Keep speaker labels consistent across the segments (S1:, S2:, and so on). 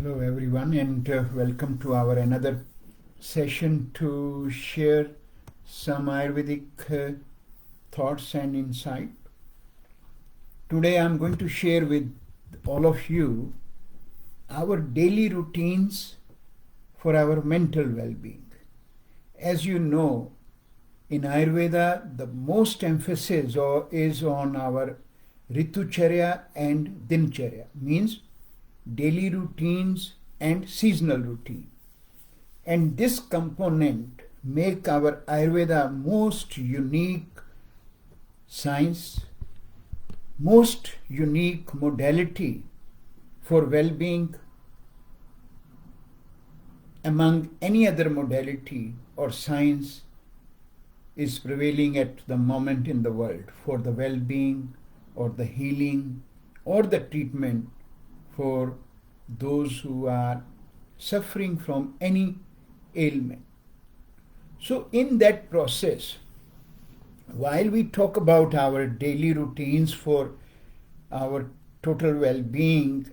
S1: Hello everyone, and welcome to our another session to share some Ayurvedic thoughts and insight. Today I'm going to share with all of you our daily routines for our mental well-being. As you know, in Ayurveda the most emphasis is on our Ritucharya and Dinacharya, means daily routines and seasonal routine. And this component make our Ayurveda most unique science, most unique modality for well-being among any other modality or science is prevailing at the moment in the world for the well-being or the healing or the treatment for those who are suffering from any ailment. So in that process, while we talk about our daily routines for our total well-being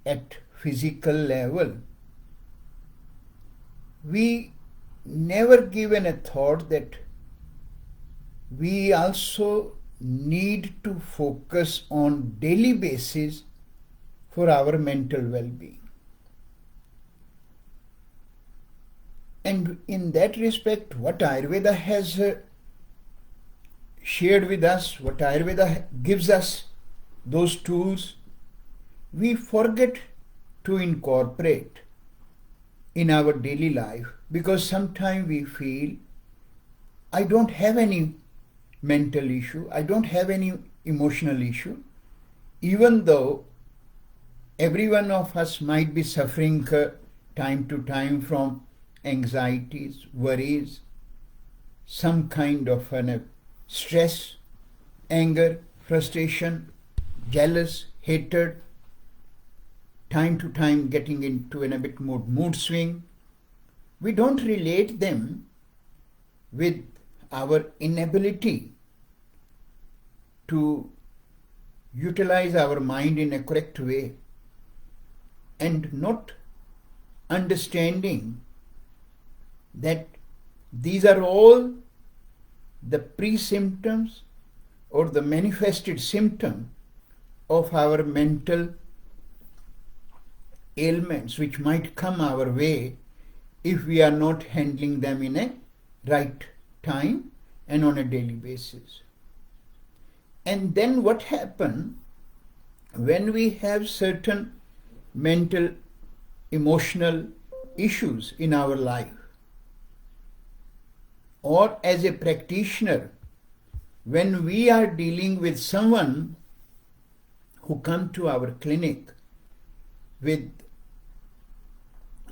S1: at physical level, we never given a thought that we also need to focus on daily basis for our mental well-being. And in that respect, what Ayurveda has shared with us, what Ayurveda gives us, those tools, we forget to incorporate in our daily life because sometimes we feel, I don't have any mental issue, I don't have any emotional issue, even though every one of us might be suffering time to time from anxieties, worries, some kind of stress, anger, frustration, jealous, hatred, time to time getting into a bit more mood swing. We don't relate them with our inability to utilize our mind in a correct way and not understanding that these are all the pre-symptoms or the manifested symptom of our mental ailments which might come our way if we are not handling them in a right time and on a daily basis. And then what happens when we have certain mental, emotional issues in our life, or as a practitioner, when we are dealing with someone who come to our clinic with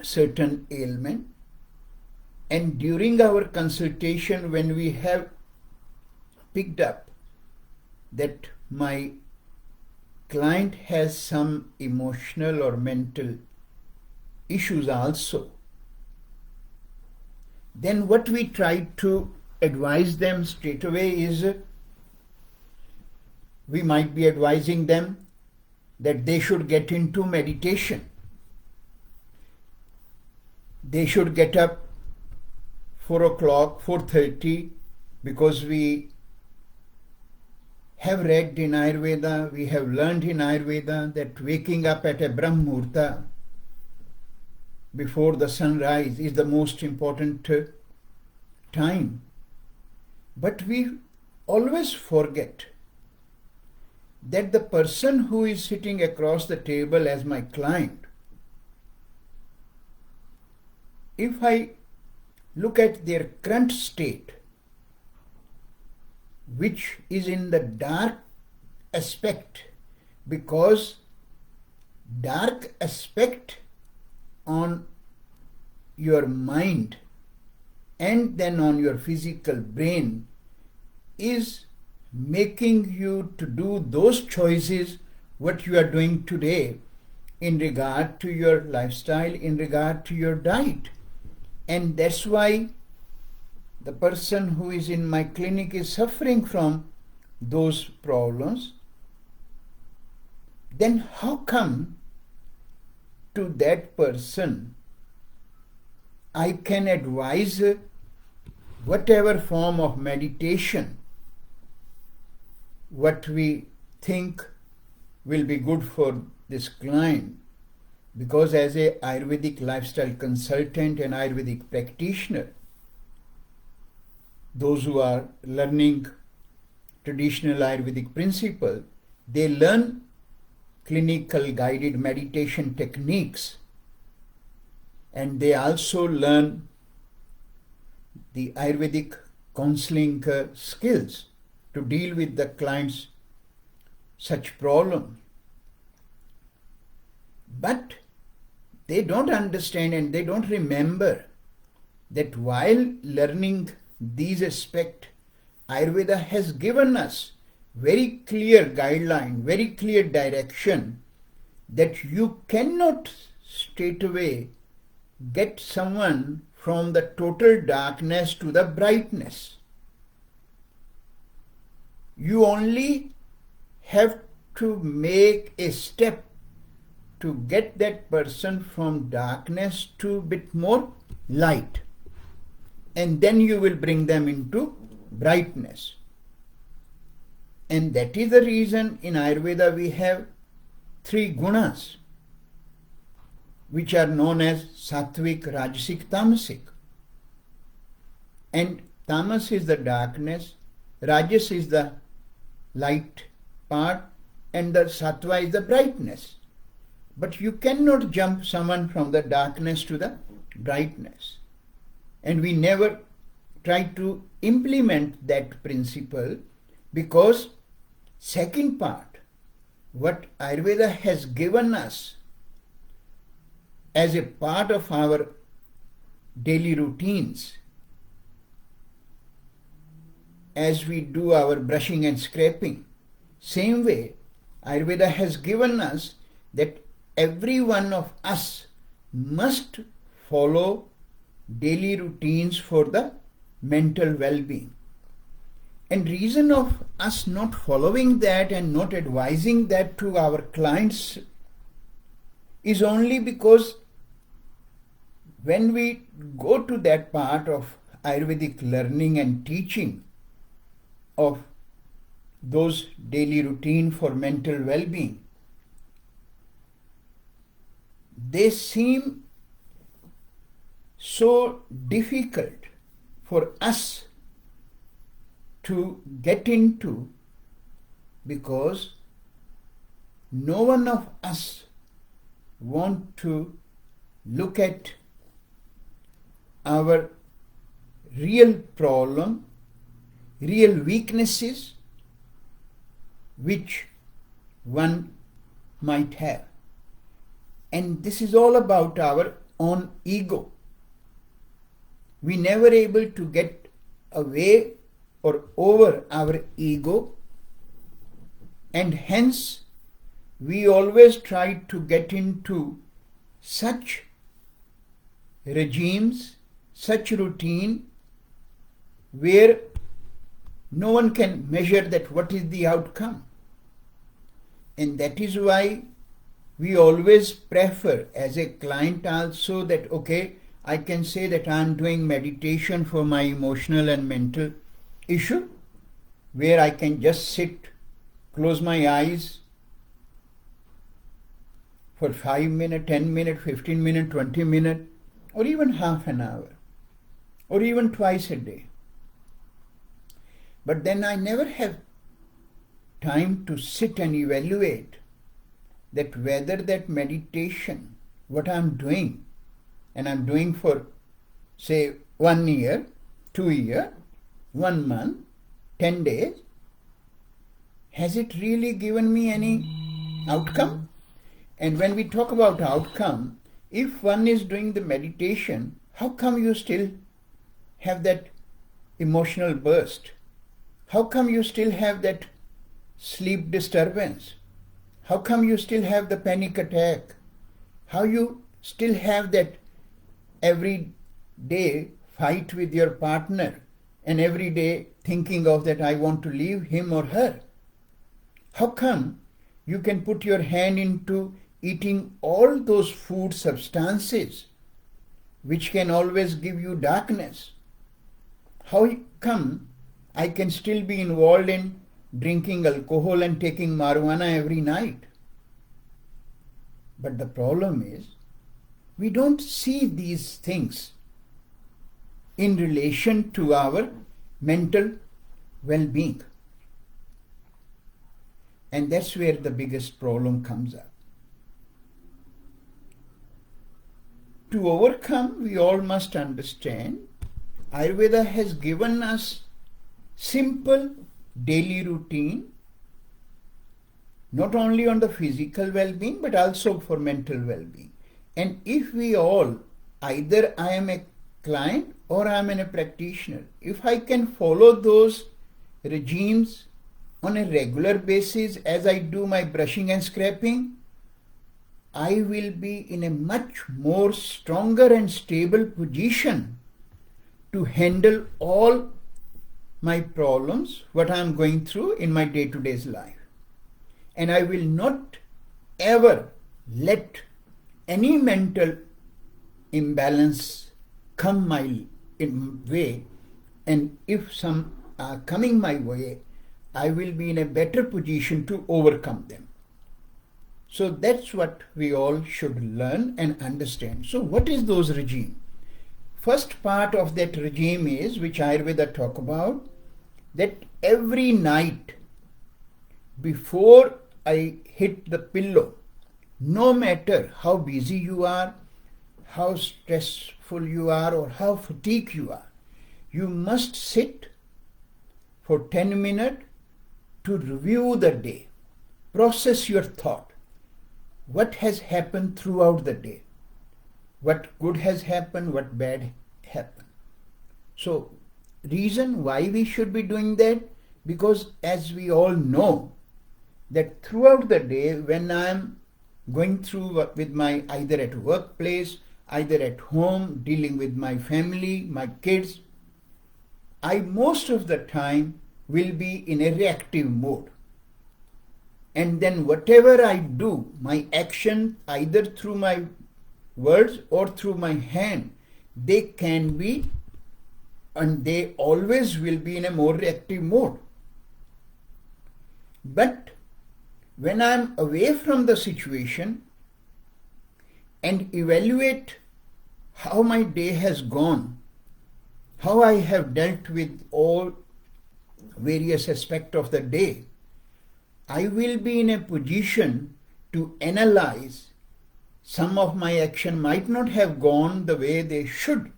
S1: certain ailment, and during our consultation when we have picked up that my client has some emotional or mental issues also, then what we try to advise them straight away is we might be advising them that they should get into meditation. They should get up 4 o'clock, 4:30, because we have read in Ayurveda, we have learned in Ayurveda that waking up at a Brahmurta before the sunrise is the most important time. But we always forget that the person who is sitting across the table as my client, if I look at their current state, which is in the dark aspect, because dark aspect on your mind and then on your physical brain is making you to do those choices what you are doing today in regard to your lifestyle, in regard to your diet. And that's why the person who is in my clinic is suffering from those problems. Then how come to that person, I can advise whatever form of meditation, what we think will be good for this client. Because as a Ayurvedic lifestyle consultant and Ayurvedic practitioner, those who are learning traditional Ayurvedic principle, they learn clinical guided meditation techniques, and they also learn the Ayurvedic counseling skills to deal with the client's such problem. But they don't understand and they don't remember that while learning these aspects, Ayurveda has given us very clear guideline, very clear direction that you cannot straightaway get someone from the total darkness to the brightness. You only have to make a step to get that person from darkness to a bit more light, and then you will bring them into brightness. And that is the reason in Ayurveda we have 3 gunas, which are known as Sattvic, Rajasic, Tamasic. And Tamas is the darkness, Rajas is the light part, and the Sattva is the brightness. But you cannot jump someone from the darkness to the brightness. And we never try to implement that principle, because second part, what Ayurveda has given us as a part of our daily routines, as we do our brushing and scraping, same way Ayurveda has given us that every one of us must follow daily routines for the mental well-being. And reason of us not following that and not advising that to our clients is only because when we go to that part of Ayurvedic learning and teaching of those daily routine for mental well-being, they seem so difficult for us to get into, because no one of us want to look at our real problem, real weaknesses which one might have. And this is all about our own ego. We never able to get away or over our ego, and hence we always try to get into such regimes, such routine where no one can measure that what is the outcome. And that is why we always prefer as a client also that, okay, I can say that I am doing meditation for my emotional and mental issue, where I can just sit, close my eyes for 5 minutes, 10 minutes, 15 minutes, 20 minutes, or even half an hour, or even twice a day. But then I never have time to sit and evaluate that whether that meditation, what I'm doing, and I'm doing for, say, 1 year, 2 years, 1 month, 10 days, has it really given me any outcome? And when we talk about outcome, if one is doing the meditation, how come you still have that emotional burst? How come you still have that sleep disturbance? How come you still have the panic attack? How you still have that every day fight with your partner and every day thinking of that I want to leave him or her? How come you can put your hand into eating all those food substances which can always give you darkness? How come I can still be involved in drinking alcohol and taking marijuana every night? But the problem is, we don't see these things in relation to our mental well-being. And that's where the biggest problem comes up. To overcome, we all must understand, Ayurveda has given us simple daily routine, not only on the physical well-being but also for mental well-being. And if we all, either I am a client or I am a practitioner, if I can follow those regimes on a regular basis as I do my brushing and scraping, I will be in a much more stronger and stable position to handle all my problems, what I am going through in my day-to-day life. And I will not ever let any mental imbalance come my way, and if some are coming my way, I will be in a better position to overcome them. So that's what we all should learn and understand. So what is those regime? First part of that regime is, which Ayurveda talk about, that every night before I hit the pillow, no matter how busy you are, how stressful you are, or how fatigued you are, you must sit for 10 minutes to review the day, process your thought. What has happened throughout the day? What good has happened? What bad happened? So, reason why we should be doing that? Because as we all know, that throughout the day, when I am going through with my, either at workplace, either at home, dealing with my family, my kids, I most of the time will be in a reactive mode. And then whatever I do, my action, either through my words or through my hand, they can be, and they always will be in a more reactive mode. But when I am away from the situation and evaluate how my day has gone, how I have dealt with all various aspects of the day, I will be in a position to analyze some of my action might not have gone the way they should.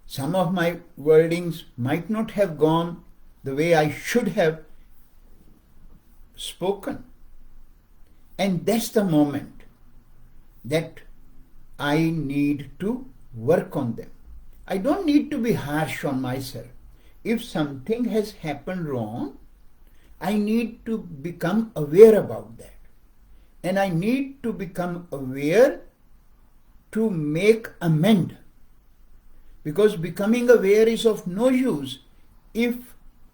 S1: Some of my wordings might not have gone the way I should have spoken. And that's the moment that I need to work on them. I don't need to be harsh on myself. If something has happened wrong, I need to become aware about that. And I need to become aware to make amend. Because becoming aware is of no use if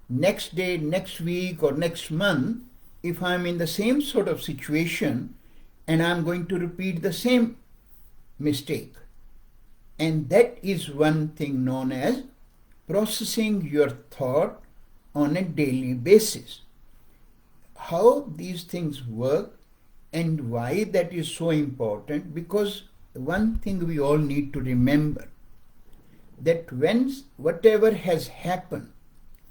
S1: next day, next week or next month, if I'm in the same sort of situation and I'm going to repeat the same mistake. And that is one thing known as processing your thought on a daily basis. How these things work and why that is so important, because one thing we all need to remember, that when whatever has happened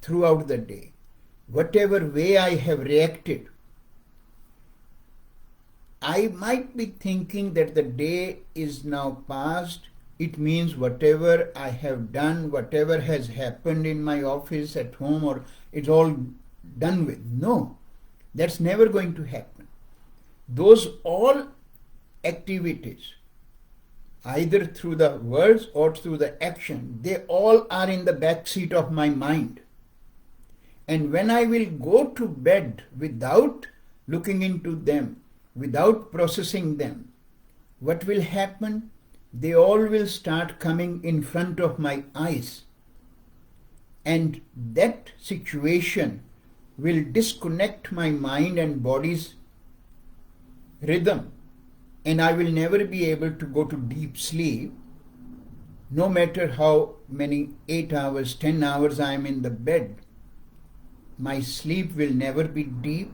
S1: throughout the day, whatever way I have reacted, I might be thinking that the day is now past. It means whatever I have done, whatever has happened in my office, at home, or it's all done with. No, that's never going to happen. Those all activities, either through the words or through the action, they all are in the back seat of my mind. And when I will go to bed without looking into them, without processing them, what will happen? They all will start coming in front of my eyes. And that situation will disconnect my mind and body's rhythm, and I will never be able to go to deep sleep, no matter how many 8 hours, 10 hours I am in the bed. My sleep will never be deep,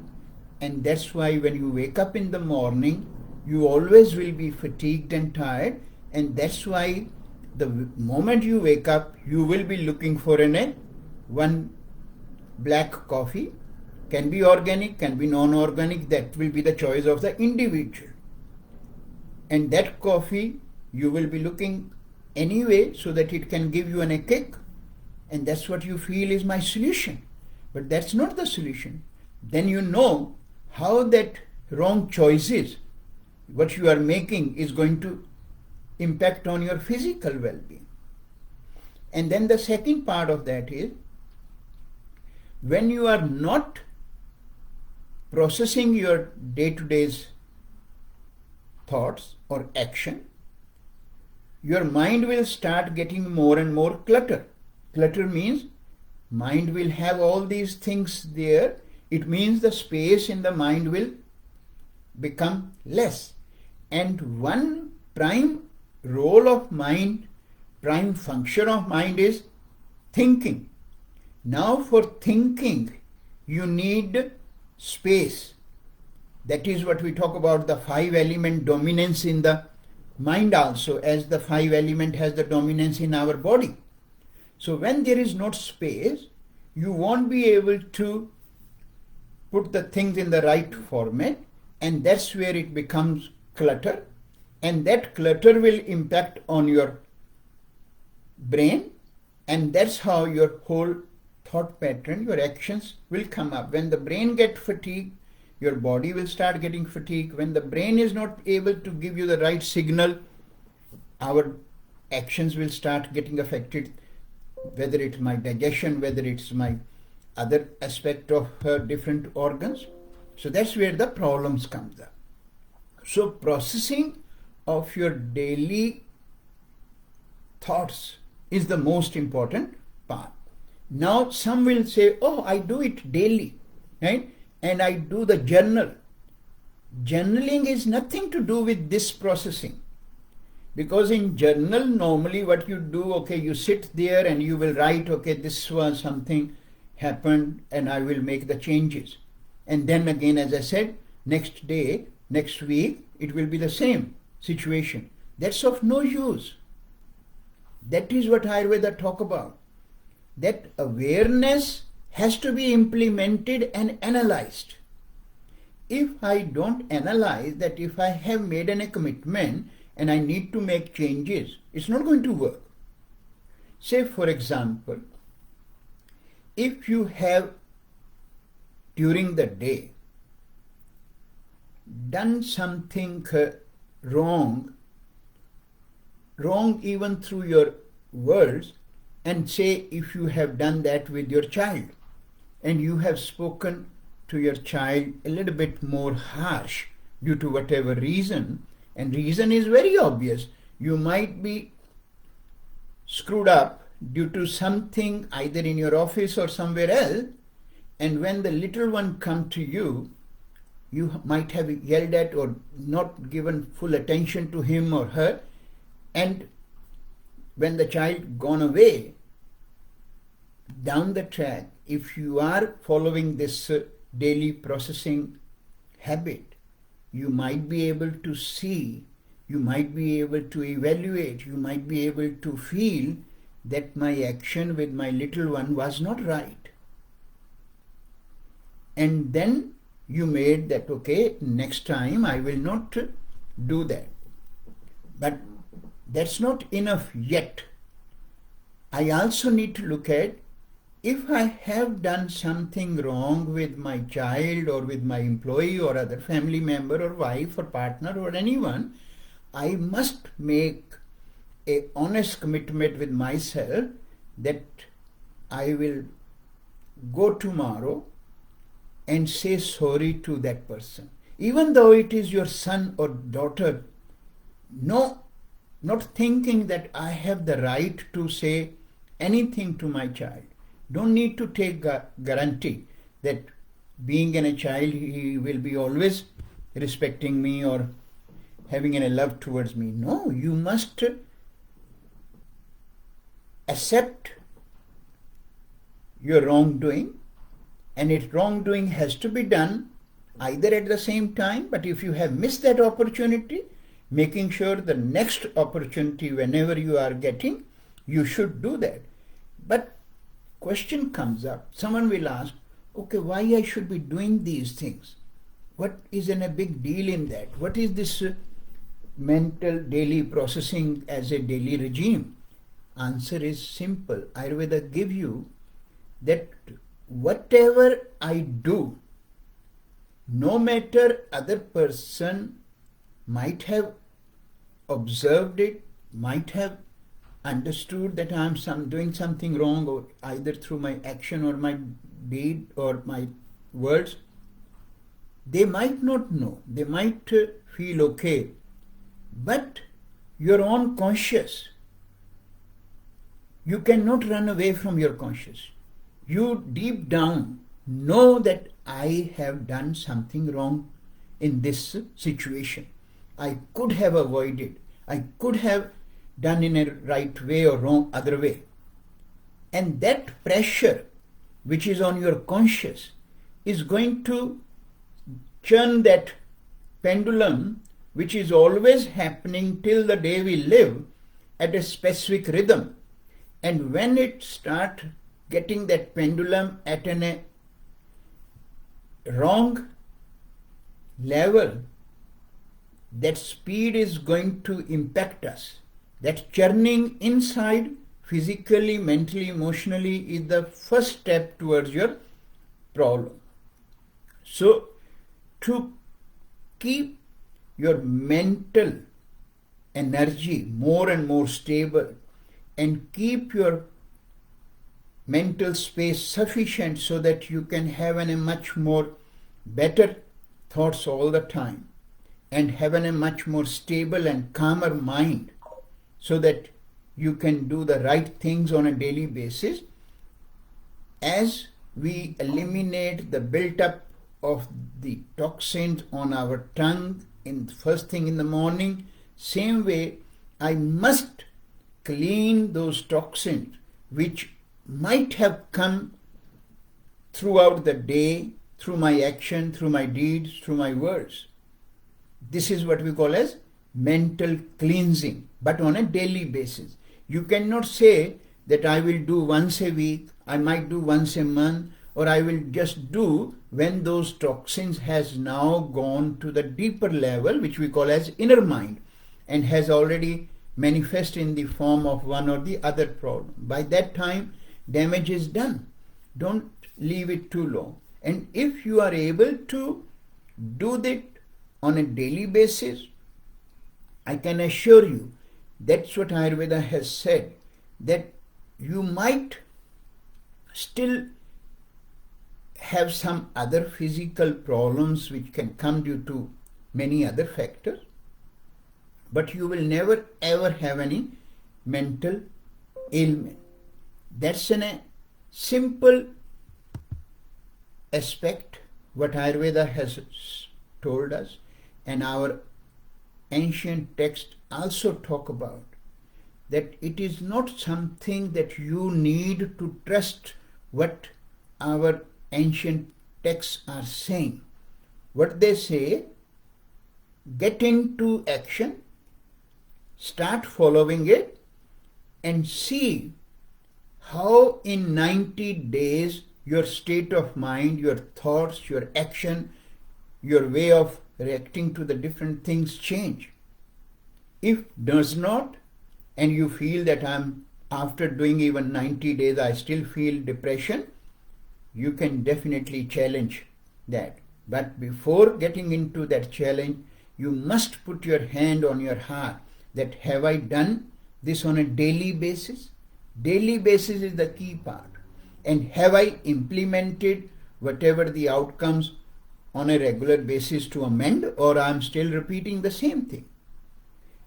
S1: and that's why when you wake up in the morning, you always will be fatigued and tired, and that's why the moment you wake up, you will be looking for one black coffee. Can be organic, can be non-organic, that will be the choice of the individual. And that coffee you will be looking anyway so that it can give you a kick, and that's what you feel is my solution. But that's not the solution. Then you know how that wrong choices, what you are making, is going to impact on your physical well-being. And then the second part of that is, when you are not processing your day-to-day thoughts or action, your mind will start getting more and more clutter. Clutter means mind will have all these things there. It means the space in the mind will become less. And one prime role of mind, prime function of mind is thinking. Now for thinking, you need space. That is what we talk about, the 5-element dominance in the mind also, as the 5-element has the dominance in our body. So when there is not space, you won't be able to put the things in the right format, and that's where it becomes clutter, and that clutter will impact on your brain, and that's how your whole thought pattern, your actions will come up. When the brain gets fatigued, your body will start getting fatigued. When the brain is not able to give you the right signal, our actions will start getting affected, whether it's my digestion, whether it's my other aspect of different organs. So that's where the problems comes up. So processing of your daily thoughts is the most important part. Now some will say, oh, I do it daily, right? And I do the journal. Journaling is nothing to do with this processing. Because in journal, normally what you do, okay, you sit there and you will write, okay, this was something happened and I will make the changes. And then again, as I said, next day, next week, it will be the same situation. That's of no use. That is what Ayurveda talk about. That awareness has to be implemented and analyzed. If I don't analyze that, if I have made a commitment and I need to make changes, it's not going to work. Say, for example, if you have during the day done something wrong even through your words, and say if you have done that with your child and you have spoken to your child a little bit more harsh due to whatever reason, and reason is very obvious, you might be screwed up due to something either in your office or somewhere else, and when the little one come to you, you might have yelled at or not given full attention to him or her, and when the child gone away, down the track, if you are following this daily processing habit, you might be able to see, you might be able to evaluate, you might be able to feel that my action with my little one was not right. And then you made that, okay, next time I will not do that. But that's not enough yet. I also need to look at, if I have done something wrong with my child or with my employee or other family member or wife or partner or anyone, I must make a honest commitment with myself that I will go tomorrow and say sorry to that person. Even though it is your son or daughter, no, not thinking that I have the right to say anything to my child. Don't need to take a guarantee that being a child he will be always respecting me or having any love towards me. No, you must accept your wrongdoing, and its wrongdoing has to be done either at the same time, but if you have missed that opportunity, making sure the next opportunity whenever you are getting, you should do that. But question comes up, someone will ask, okay, why I should be doing these things? What is a big deal in that? What is this mental daily processing as a daily regime? Answer is simple. Ayurveda gives you that whatever I do, no matter other person might have observed it, might have understood that I am doing something wrong, or either through my action or my deed or my words, they might not know, they might feel okay, but your own conscious, you cannot run away from your conscious. You deep down know that I have done something wrong in this situation. I could have avoided, I could have done in a right way or wrong other way. And that pressure which is on your conscious is going to churn that pendulum which is always happening till the day we live at a specific rhythm. And when it starts getting that pendulum at a wrong level, that speed is going to impact us. That churning inside, physically, mentally, emotionally, is the first step towards your problem. So, to keep your mental energy more and more stable and keep your mental space sufficient so that you can have a much more better thoughts all the time and have a much more stable and calmer mind so that you can do the right things on a daily basis. As we eliminate the built-up of the toxins on our tongue in first thing in the morning, same way I must clean those toxins which might have come throughout the day, through my action, through my deeds, through my words. This is what we call as mental cleansing, but on a daily basis. You cannot say that I will do once a week, I might do once a month, or I will just do when those toxins has now gone to the deeper level, which we call as inner mind, and has already manifest in the form of one or the other problem. By that time, damage is done. Don't leave it too long. And if you are able to do that on a daily basis, I can assure you, that's what Ayurveda has said, that you might still have some other physical problems which can come due to many other factors, but you will never ever have any mental ailment. That's a simple aspect what Ayurveda has told us, and our ancient texts also talk about that it is not something that you need to trust what our ancient texts are saying. What they say, get into action, start following it, and see how in 90 days your state of mind, your thoughts, your action, your way of reacting to the different things change. If does not, and you feel that after doing even 90 days I still feel depression, you can definitely challenge that. But before getting into that challenge, you must put your hand on your heart that have I done this on a daily basis? Daily basis is the key part. And have I implemented whatever the outcomes on a regular basis to amend, or I am still repeating the same thing?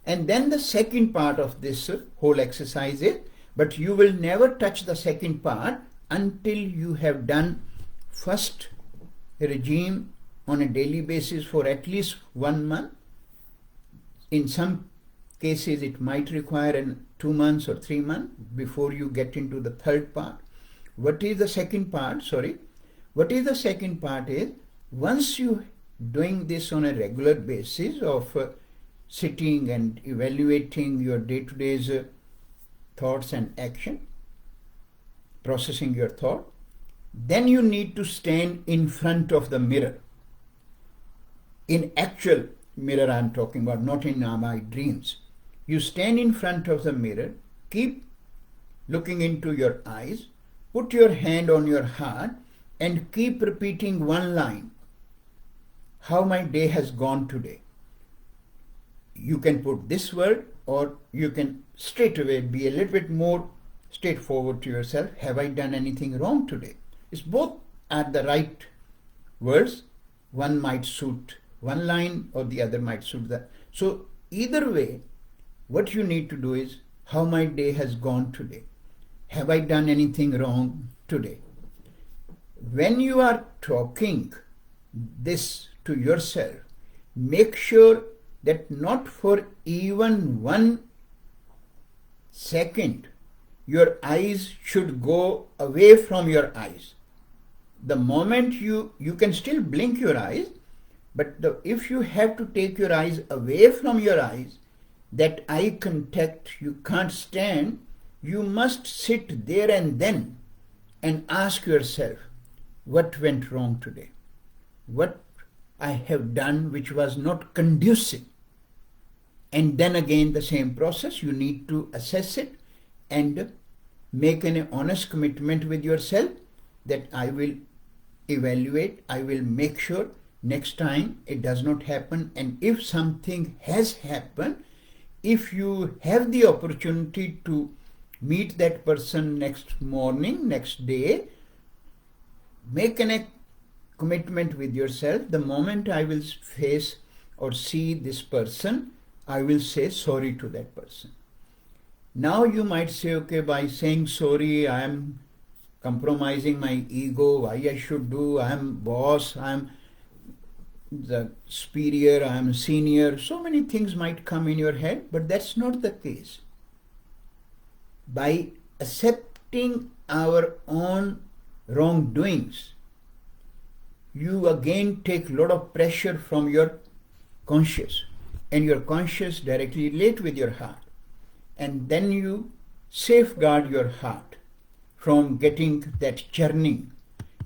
S1: And then the second part of this whole exercise is, but you will never touch the second part until you have done first regime on a daily basis for at least 1 month. In some cases, it might require 2 months or 3 months before you get into the third part. What is the second part? What is the second part is, once you doing this on a regular basis of sitting and evaluating your day-to-day's thoughts and action, processing your thought, then you need to stand in front of the mirror. In actual mirror I'm talking about, not in my dreams. You stand in front of the mirror, keep looking into your eyes, put your hand on your heart and keep repeating one line. How my day has gone today. You can put this word, or you can straight away be a little bit more straightforward to yourself. Have I done anything wrong today? It's both at the right words. One might suit one line or the other might suit that. So either way, what you need to do is, how my day has gone today. Have I done anything wrong today? When you are talking this to yourself, make sure that not for even 1 second your eyes should go away from your eyes. The moment you can still blink your eyes, but if you have to take your eyes away from your eyes, that eye contact you can't stand, you must sit there and then and ask yourself, what went wrong today? What I have done which was not conducive? And then again the same process, you need to assess it and make an honest commitment with yourself that I will evaluate, I will make sure next time it does not happen. And if something has happened, if you have the opportunity to meet that person next morning, next day, make a commitment with yourself. The moment I will face or see this person, I will say sorry to that person. Now you might say, okay, by saying sorry, I am compromising my ego. Why I should do? I am boss. I am the superior. I am senior. So many things might come in your head, but that's not the case. By accepting our own wrongdoings, you again take a lot of pressure from your conscious, and your conscious directly relate with your heart. And then you safeguard your heart from getting that churning.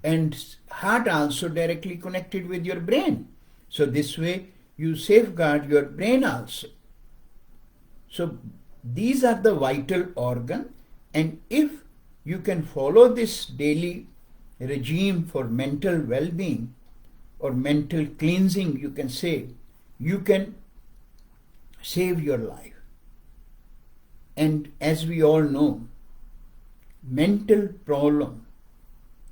S1: And heart also directly connected with your brain. So this way you safeguard your brain also. So these are the vital organ, and if you can follow this daily regime for mental well-being or mental cleansing, you can say, you can save your life. And as we all know, mental problems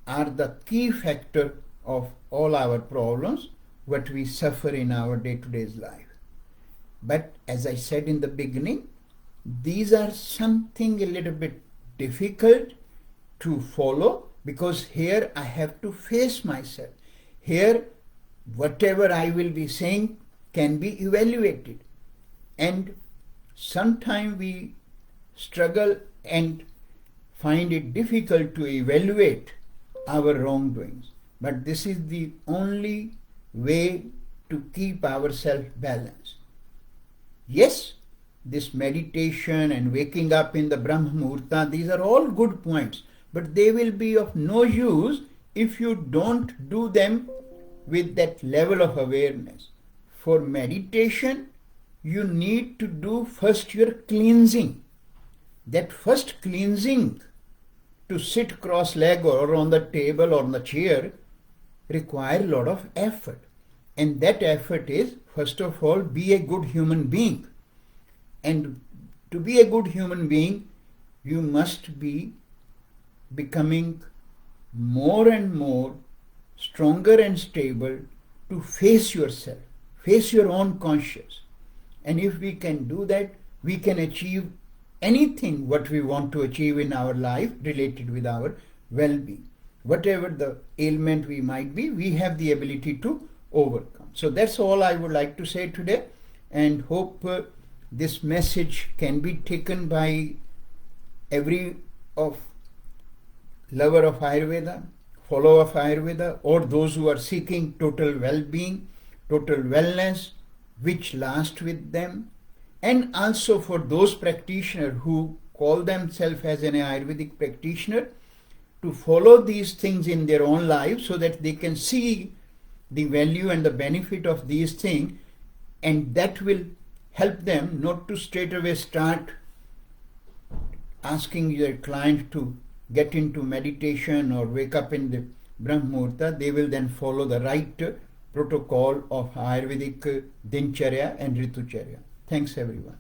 S1: are the key factor of all our problems, what we suffer in our day-to-day life. But as I said in the beginning, these are something a little bit difficult to follow, because here I have to face myself. Here whatever I will be saying can be evaluated. And sometimes we struggle and find it difficult to evaluate our wrongdoings. But this is the only way to keep ourselves balanced. Yes, this meditation and waking up in the Brahma Muhurta, these are all good points, but they will be of no use if you don't do them with that level of awareness. For meditation, you need to do first your cleansing. That first cleansing, to sit cross-legged or on the table or on the chair, require a lot of effort. And that effort is, first of all, be a good human being. And to be a good human being, you must be becoming more and more stronger and stable to face yourself, face your own conscience. And if we can do that, we can achieve anything what we want to achieve in our life related with our well-being. Whatever the ailment we might be, we have the ability to overcome. So that's all I would like to say today, and hope this message can be taken by every of lover of Ayurveda, follower of Ayurveda, or those who are seeking total well-being, total wellness, which lasts with them, and also for those practitioners who call themselves as an Ayurvedic practitioner, to follow these things in their own lives so that they can see the value and the benefit of these things, and that will help them not to straight away start asking their client to get into meditation or wake up in the Brahm Muhurta. They will then follow the right protocol of Ayurvedic Dincharya and Ritucharya. Thanks everyone.